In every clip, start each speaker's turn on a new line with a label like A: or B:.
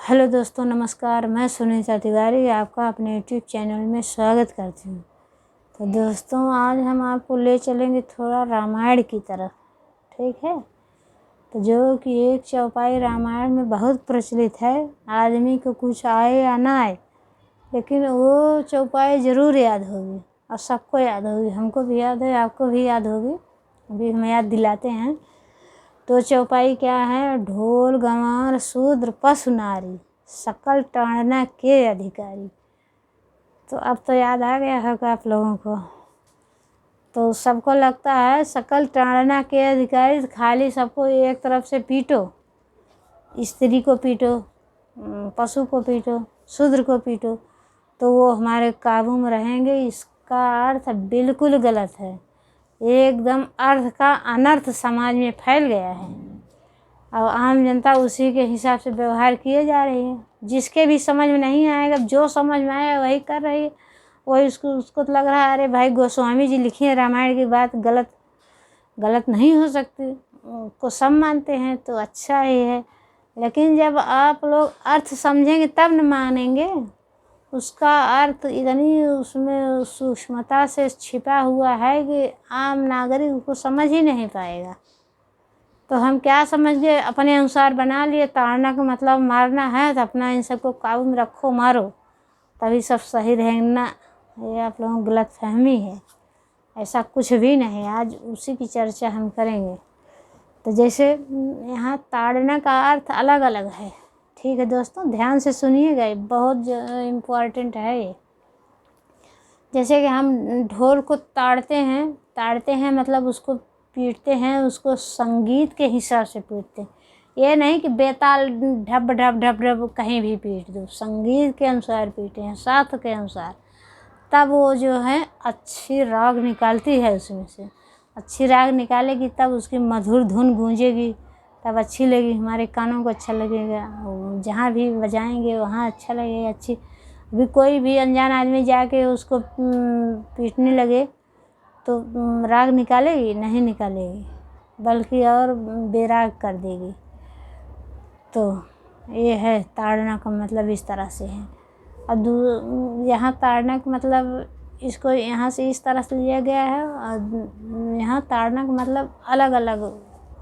A: Hello दोस्तों, नमस्कार। मैं सुनीता तिवारी आपका अपने यूट्यूब चैनल में स्वागत करती हूँ। तो दोस्तों, आज हम आपको ले चलेंगे थोड़ा रामायण की तरफ। ठीक है, तो जो कि एक चौपाई रामायण में बहुत प्रचलित है। आदमी को कुछ आए या ना आए, लेकिन वो चौपाई ज़रूर याद होगी और सबको याद होगी। हमको भी याद है, आपको भी याद होगी। अभी हम याद दिलाते हैं। तो चौपाई क्या है? ढोल गंवार शूद्र पशु नारी, सकल ताड़ना के अधिकारी। तो अब तो याद आ गया होगा आप लोगों को। तो सबको लगता है सकल ताड़ना के अधिकारी, खाली सबको एक तरफ से पीटो, स्त्री को पीटो, पशु को पीटो, शूद्र को पीटो तो वो हमारे काबू में रहेंगे। इसका अर्थ बिल्कुल गलत है। एकदम अर्थ का अनर्थ समाज में फैल गया है और आम जनता उसी के हिसाब से व्यवहार किए जा रही है। जिसके भी समझ में नहीं आएगा, जो समझ में आया वही कर रही है। वही उसको तो लग रहा है अरे भाई, गोस्वामी जी लिखी है रामायण की बात गलत नहीं हो सकती। उसको सब मानते हैं तो अच्छा ही है, लेकिन जब आप लोग अर्थ समझेंगे तब न मानेंगे। उसका अर्थ इतनी उसमें सूक्ष्मता से छिपा हुआ है कि आम नागरिक उसको समझ ही नहीं पाएगा। तो हम क्या समझ गए, अपने अनुसार बना लिए। ताड़ना का मतलब मारना है, तो अपना इन सबको काबू में रखो, मारो, तभी सब सही रहेंगे ना। ये आप लोगों को गलत फहमी है, ऐसा कुछ भी नहीं। आज उसी की चर्चा हम करेंगे। तो जैसे यहाँ ताड़ना का अर्थ अलग अलग है। ठीक है दोस्तों, ध्यान से सुनिएगा, ये बहुत इम्पोर्टेंट है ये। जैसे कि हम ढोल को ताड़ते हैं मतलब उसको पीटते हैं, उसको संगीत के हिसाब से पीटते हैं। ये नहीं कि बेताल ढब ढब ढब ढब कहीं भी पीट दो। संगीत के अनुसार पीटे हैं, साथ के अनुसार। तब वो जो है अच्छी राग निकालती है। उसमें से अच्छी राग निकालेगी तब उसकी मधुर धुन गूंजेगी, तब अच्छी लगेगी, हमारे कानों को अच्छा लगेगा। जहाँ भी बजाएंगे वहाँ अच्छा लगेगा। अभी कोई भी अनजान आदमी जाके उसको पीटने लगे तो राग निकालेगी? नहीं निकालेगी, बल्कि और बेराग कर देगी। तो ये है ताड़ना का मतलब, इस तरह से है। अब यहाँ ताड़ना का मतलब इसको यहाँ से इस तरह से लिया गया है, और यहाँ ताड़ना का मतलब अलग अलग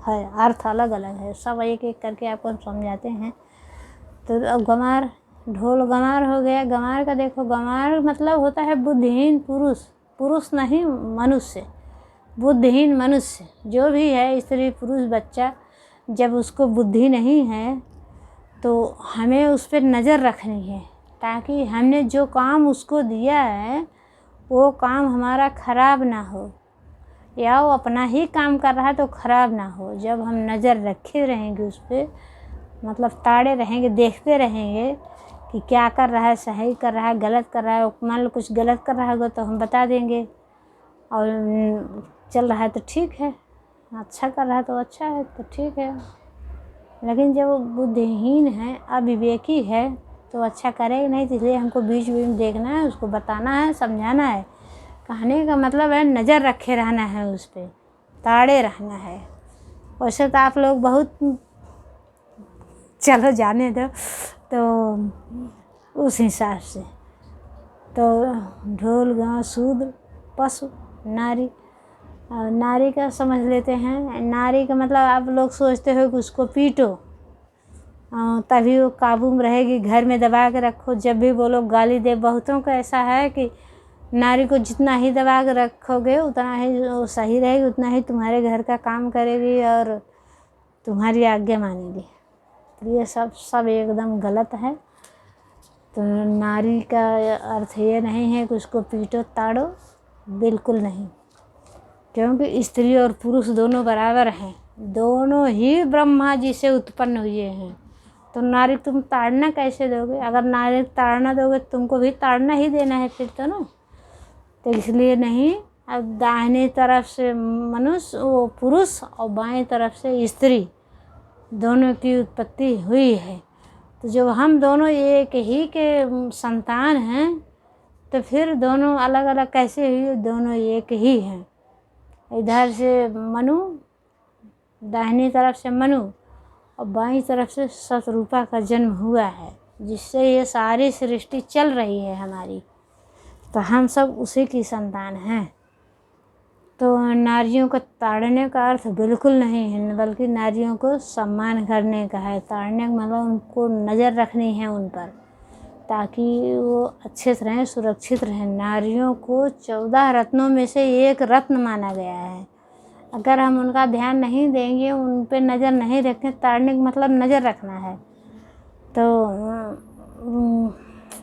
A: है, अर्थ अलग अलग है। सब एक एक करके आपको हम समझाते हैं। तो अब गंवार, ढोल गंवार हो गया। गंवार का देखो, गंवार मतलब होता है बुद्धिहीन पुरुष नहीं, मनुष्य, बुद्धिहीन मनुष्य जो भी है, स्त्री पुरुष बच्चा, जब उसको बुद्धि नहीं है तो हमें उस पर नज़र रखनी है, ताकि हमने जो काम उसको दिया है वो काम हमारा ख़राब ना हो, या वो अपना ही काम कर रहा है तो ख़राब ना हो। जब हम नज़र रखे रहेंगे उस पर, मतलब ताड़े रहेंगे, देखते रहेंगे कि क्या कर रहा है, सही कर रहा है, गलत कर रहा है। मान लो कुछ गलत कर रहा होगा तो हम बता देंगे, और चल रहा है तो ठीक है, अच्छा कर रहा है तो अच्छा है, तो ठीक है। लेकिन जब वो बुद्धिहीन है, अविवेकी है, तो अच्छा करेगा नहीं। तो इसलिए हमको बीच बीच में देखना है, उसको बताना है, समझाना है। कहने का मतलब है नज़र रखे रहना है, उस पर ताड़े रहना है। वैसे तो आप लोग बहुत, चलो जाने दो। तो उस हिसाब से तो ढोल गाँव शूद्र पशु नारी, और नारी का समझ लेते हैं। नारी का मतलब आप लोग सोचते हो कि उसको पीटो तभी वो काबू में रहेगी, घर में दबा के रखो, जब भी वो लोग गाली दे। बहुतों का ऐसा है कि नारी को जितना ही दबा के रखोगे उतना ही वो सही रहेगी, उतना ही तुम्हारे घर का काम करेगी और तुम्हारी आज्ञा मानेगी। तो ये सब एकदम गलत है। तो नारी का अर्थ ये नहीं है कि उसको पीटो ताड़ो, बिल्कुल नहीं। क्योंकि स्त्री और पुरुष दोनों बराबर हैं, दोनों ही ब्रह्मा जी से उत्पन्न हुए हैं। तो नारी तुम ताड़ना कैसे दोगे? अगर नारी ताड़ना दोगे तुमको भी ताड़ना ही देना है फिर तो ना। तो इसलिए नहीं। अब दाहिनी तरफ से मनुष्य वो पुरुष और बाएं तरफ से स्त्री, दोनों की उत्पत्ति हुई है। तो जब हम दोनों एक ही के संतान हैं तो फिर दोनों अलग अलग कैसे हुई? दोनों एक ही हैं। इधर से मनु, दाहिनी तरफ से मनु और बाईं तरफ से शतरूपा का जन्म हुआ है, जिससे ये सारी सृष्टि चल रही है हमारी। तो हम सब उसी की संतान हैं। तो नारियों को ताड़ने का अर्थ बिल्कुल नहीं है, बल्कि नारियों को सम्मान करने का है। ताड़ने का मतलब उनको नज़र रखनी है उन पर, ताकि वो अच्छे से रहें, सुरक्षित रहें। नारियों को 14 रत्नों में से एक रत्न माना गया है। अगर हम उनका ध्यान नहीं देंगे, उन पे नज़र नहीं रखें, ताड़ने का मतलब नज़र रखना है, तो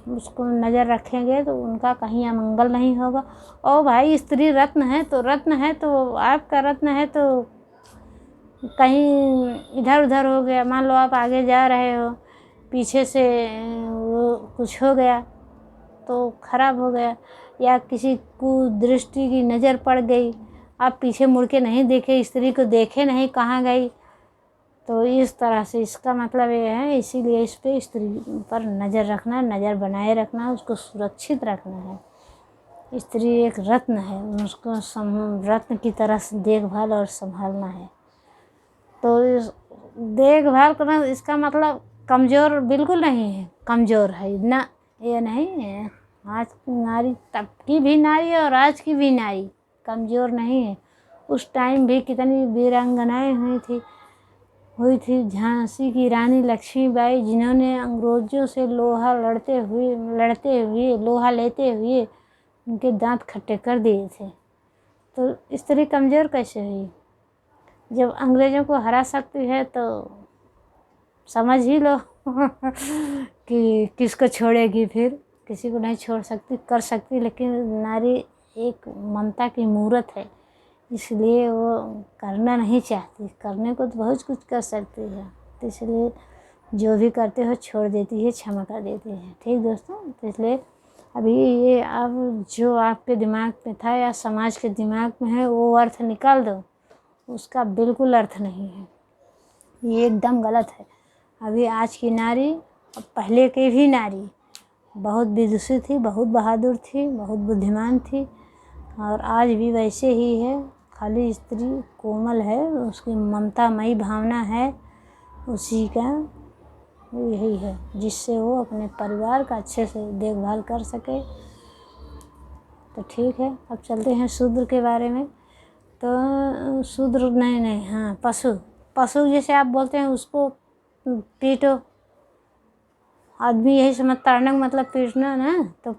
A: उसको नज़र रखेंगे तो उनका कहीं अमंगल नहीं होगा। और भाई स्त्री रत्न है तो आपका रत्न है तो कहीं इधर उधर हो गया, मान लो आप आगे जा रहे हो, पीछे से वो कुछ हो गया तो खराब हो गया, या किसी कुदृष्टि की नज़र पड़ गई, आप पीछे मुड़ के नहीं देखे, स्त्री को देखे नहीं कहाँ गई, तो इस तरह से इसका मतलब ये है। इसीलिए इस पे स्त्री पर नज़र रखना, नज़र बनाए रखना, उसको सुरक्षित रखना है। स्त्री एक रत्न है, उसको रत्न की तरह से देखभाल और संभालना है। तो इस देखभाल करना, इसका मतलब कमज़ोर बिल्कुल नहीं है, कमज़ोर है ना, ये नहीं है। आज की नारी, तब की भी नारी और आज की भी नारी कमज़ोर नहीं है। उस टाइम भी कितनी वीरांगनाएं हुई थी। झांसी की रानी लक्ष्मीबाई, जिन्होंने अंग्रेज़ों से लोहा लेते हुए उनके दांत खट्टे कर दिए थे। तो स्त्री कमज़ोर कैसे हुई? जब अंग्रेज़ों को हरा सकती है तो समझ ही लो कि किसको छोड़ेगी। फिर किसी को नहीं छोड़ सकती, कर सकती, लेकिन नारी एक ममता की मूरत है, इसलिए वो करना नहीं चाहती। करने को तो बहुत कुछ कर सकती है, तो इसलिए जो भी करते हो छोड़ देती है, क्षमा कर देती है। ठीक दोस्तों, तो इसलिए अभी ये अब जो आपके दिमाग में था या समाज के दिमाग में है, वो अर्थ निकाल दो, उसका बिल्कुल अर्थ नहीं है, ये एकदम गलत है। अभी आज की नारी और पहले की भी नारी बहुत विदुषी थी, बहुत बहादुर थी, बहुत बुद्धिमान थी, और आज भी वैसे ही है। खाली स्त्री कोमल है, उसकी ममतामयी भावना है, उसी का यही है, जिससे वो अपने परिवार का अच्छे से देखभाल कर सके। तो ठीक है, अब चलते हैं शूद्र के बारे में। तो शूद्र नहीं, हाँ, पशु जैसे आप बोलते हैं, उसको पीटो। आदमी यही समझता है ना, मतलब पीटना ना, तो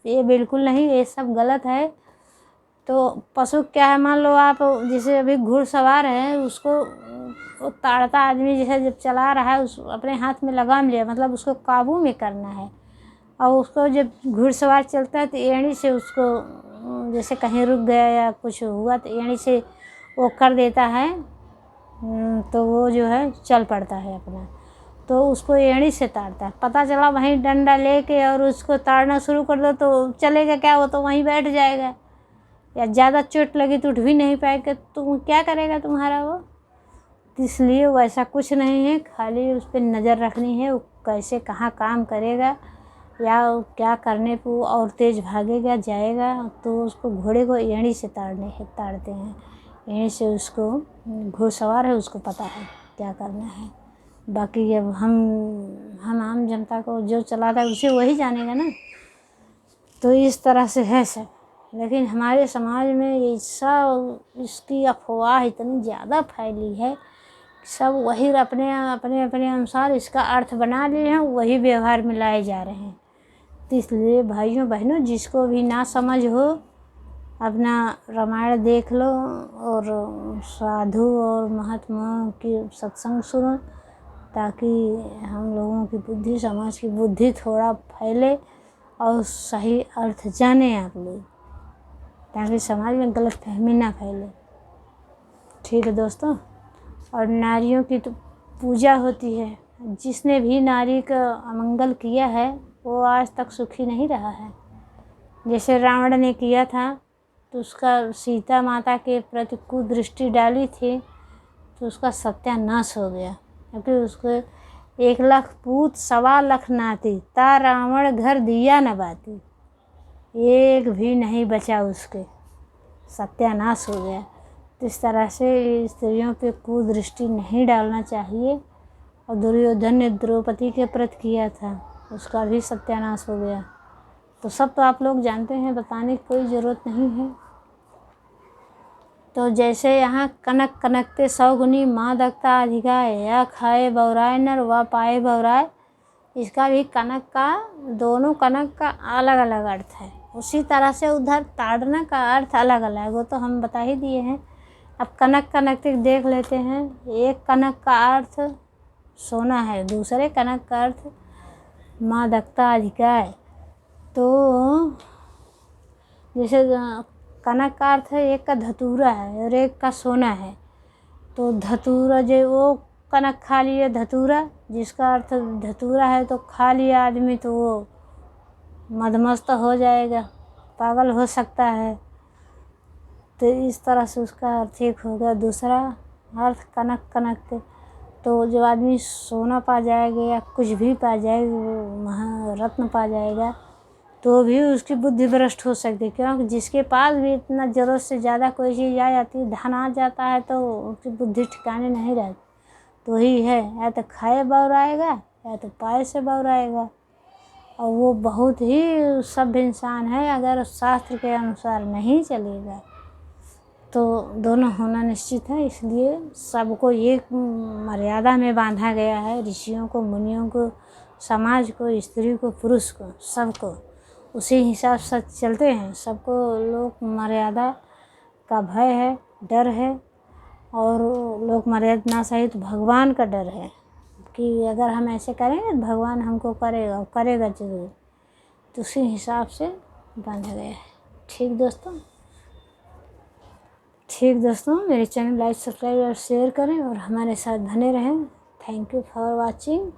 A: ये बिल्कुल नहीं, ये सब गलत है। तो पशु क्या है, मान लो आप जैसे अभी घुड़सवार है, उसको वो ताड़ता आदमी जैसे जब चला रहा है, उस अपने हाथ में लगाम लिया, मतलब उसको काबू में करना है। और उसको जब घुड़सवार चलता है तो एड़ी से उसको जैसे कहीं रुक गया या कुछ हुआ तो एड़ी से वो कर देता है, तो वो जो है चल पड़ता है अपना। तो उसको एड़ी से ताड़ता है। पता चला वहीं डंडा लेके और उसको ताड़ना शुरू कर दो तो चलेगा क्या, वो तो वहीं बैठ जाएगा, या ज़्यादा चोट लगी तो उठ भी नहीं पाएगा, तो क्या करेगा तुम्हारा वो। इसलिए वैसा कुछ नहीं है, खाली उस पर नज़र रखनी है, वो कैसे कहाँ काम करेगा या क्या करने पे वो और तेज़ भागेगा जाएगा। तो उसको घोड़े को एड़ी से ताड़ते हैं, एड़ी से। उसको घुड़सवार है, उसको पता है क्या करना है। बाकी अब हम आम जनता को जो चलाता है उसे वही जानेगा ना। तो इस तरह से है सब। लेकिन हमारे समाज में इसकी अफवाह इतनी ज़्यादा फैली है, सब वही अपने अपने अनुसार इसका अर्थ बना लिए हैं, वही व्यवहार में लाए जा रहे हैं। तो इसलिए भाइयों बहनों, जिसको भी ना समझ हो, अपना रामायण देख लो और साधु और महात्माओं की सत्संग सुनो, ताकि हम लोगों की बुद्धि, समाज की बुद्धि थोड़ा फैले और सही अर्थ जाने आप लोग, ताकि समाज में गलत फहमी ना फैले। ठीक है दोस्तों। और नारियों की तो पूजा होती है। जिसने भी नारी का अमंगल किया है वो आज तक सुखी नहीं रहा है। जैसे रावण ने किया था, तो उसका सीता माता के प्रति कुदृष्टि डाली थी, तो उसका सत्यानाश हो गया। क्योंकि उसको 1 लाख पूत 1.25 लाख नाती, ता रावण घर दिया न बाती, एक भी नहीं बचा, उसके सत्यानाश हो गया। तो इस तरह से स्त्रियों पे कुदृष्टि नहीं डालना चाहिए, और दुर्योधन ने द्रौपदी के प्रति किया था, उसका भी सत्यानाश हो गया। तो सब तो आप लोग जानते हैं, बताने की कोई ज़रूरत नहीं है। तो जैसे यहाँ कनक कनकते 100 गुनी माँ दक्ता अधिकाय, या खाए बौराए नर व पाए बौराए, इसका भी कनक का, दोनों कनक का अलग अलग अर्थ है। उसी तरह से उधर ताड़ना का अर्थ अलग अलग है, वो तो हम बता ही दिए हैं। अब कनक कनकते देख लेते हैं। एक कनक का अर्थ सोना है, दूसरे कनक का अर्थ माँ दक्ता अधिकाय। तो जैसे कनक का अर्थ है, एक का धतूरा है और एक का सोना है। तो धतूरा जो वो कनक खा लिया धतूरा, जिसका अर्थ धतूरा है, तो खा लिया आदमी तो वो मदमस्त हो जाएगा, पागल हो सकता है। तो इस तरह से उसका अर्थ एक हो गया। दूसरा अर्थ कनक कनकते, तो जो आदमी सोना पा जाएगा या कुछ भी पा जाएगा, वो महारत्न पा जाएगा, तो भी उसकी बुद्धि भ्रष्ट हो सकती है। क्योंकि जिसके पास भी इतना ज़रूरत से ज़्यादा कोई चीज़ आ जाती है, धन आ जाता है, तो उसकी बुद्धि ठिकाने नहीं रहती। तो ही है, या तो खाए बौराएगा या तो पाए से बौराएगा। और वो बहुत ही सभ्य इंसान है। अगर शास्त्र के अनुसार नहीं चलेगा तो दोनों होना निश्चित है। इसलिए सबको एक मर्यादा में बांधा गया है, ऋषियों को, मुनियों को, समाज को, स्त्री को, पुरुष को, सबको उसी हिसाब से चलते हैं। सबको लोक मर्यादा का भय है, डर है, और लोक मर्यादा सहित भगवान का डर है कि अगर हम ऐसे करेंगे तो भगवान हमको करेगा, और करेगा जरूर। तो उसी हिसाब से बांधा गया है। ठीक दोस्तों, मेरे चैनल लाइक, सब्सक्राइब और शेयर करें और हमारे साथ बने रहें। Thank you for watching.